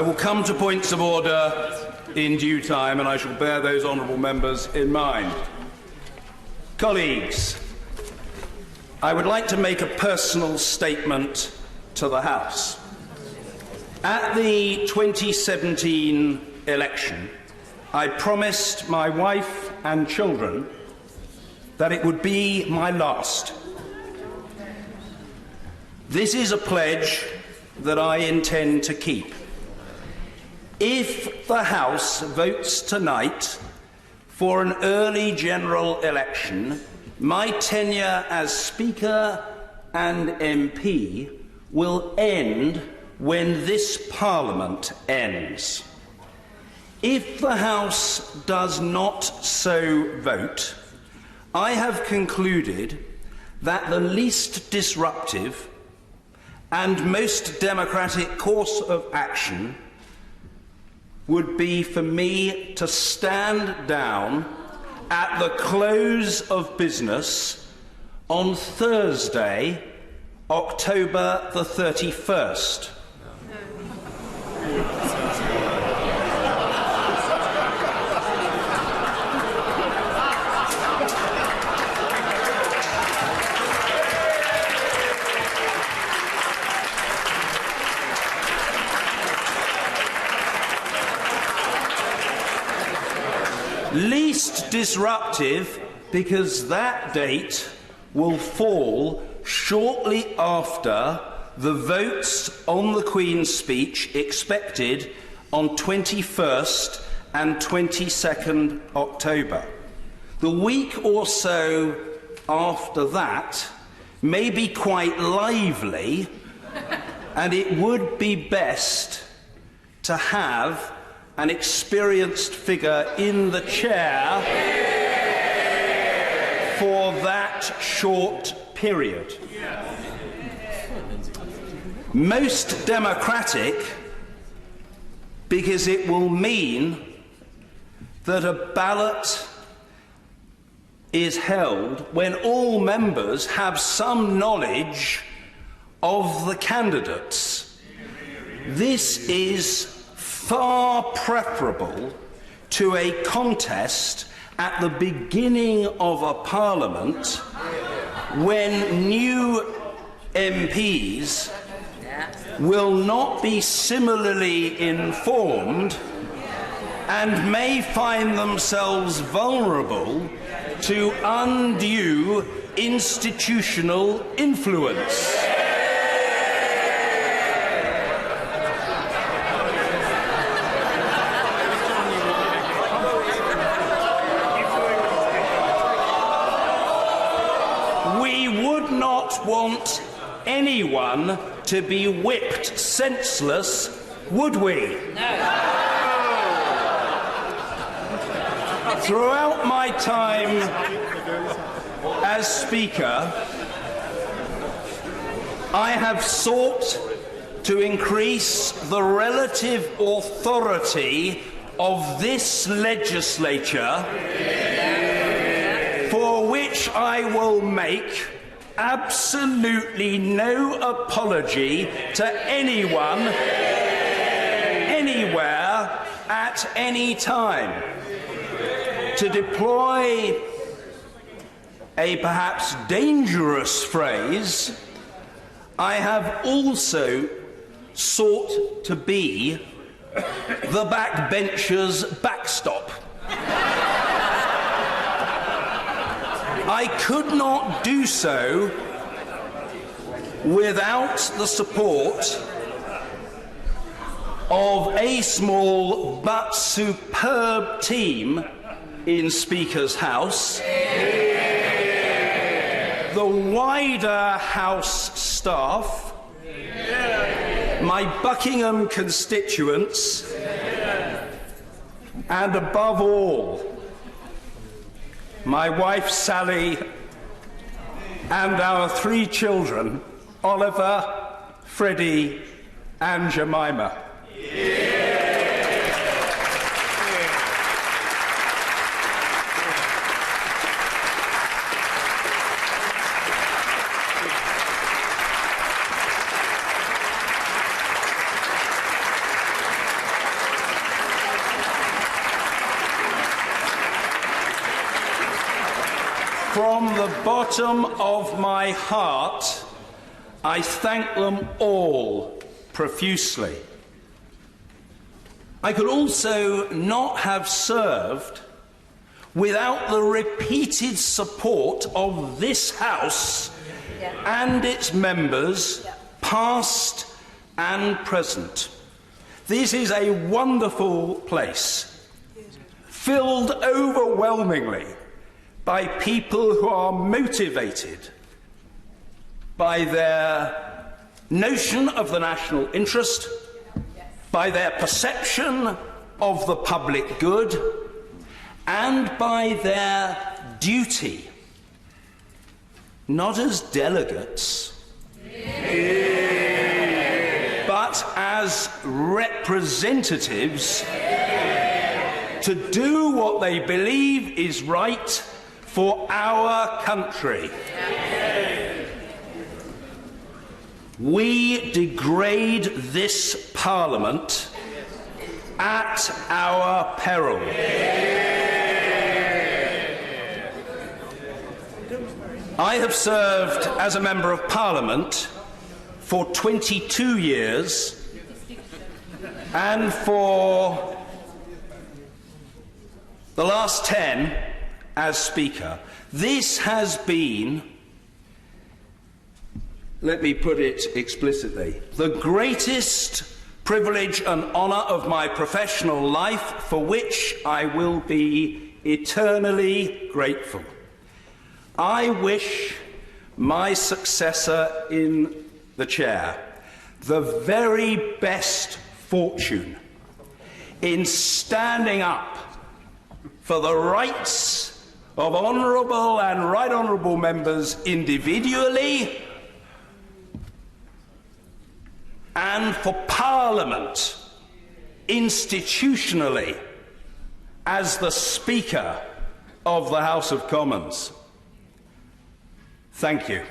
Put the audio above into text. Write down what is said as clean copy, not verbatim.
I will come to points of order in due time, and I shall bear those honourable members in mind. Colleagues, I would like to make a personal statement to the House. At the 2017 election, I promised my wife and children that it would be my last. This is a pledge that I intend to keep. If the House votes tonight for an early general election, my tenure as Speaker and MP will end when this Parliament ends. If the House does not so vote, I have concluded that the least disruptive and most democratic course of action would be for me to stand down at the close of business on Thursday, October the 31st. Least disruptive because that date will fall shortly after the votes on the Queen's speech expected on 21st and 22nd October. The week or so after that may be quite lively, and it would be best to have an experienced figure in the chair for that short period. Most democratic because it will mean that a ballot is held when all members have some knowledge of the candidates. This is far preferable to a contest at the beginning of a parliament when new MPs will not be similarly informed and may find themselves vulnerable to undue institutional influence. Want anyone to be whipped senseless, would we? No. Throughout my time as Speaker, I have sought to increase the relative authority of this legislature, for which I will make absolutely no apology to anyone, anywhere, at any time. To deploy a perhaps dangerous phrase, I have also sought to be the backbencher's backstop. I could not do so without the support of a small but superb team in Speaker's House, the wider House staff, my Buckingham constituents, and above all, my wife Sally and our 3 children, Oliver, Freddie and Jemima. the bottom of my heart, I thank them all profusely. I could also not have served without the repeated support of this House and its members, past and present. This is a wonderful place, filled overwhelmingly by people who are motivated by their notion of the national interest, by their perception of the public good, and by their duty, not as delegates, but as representatives, to do what they believe is right for our country. We degrade this Parliament at our peril. I have served as a Member of Parliament for 22 years, and for the last 10 as Speaker. This has been, let me put it explicitly, the greatest privilege and honour of my professional life, for which I will be eternally grateful. I wish my successor in the chair the very best fortune in standing up for the rights of honourable and right honourable members individually, and for Parliament institutionally as the Speaker of the House of Commons. Thank you.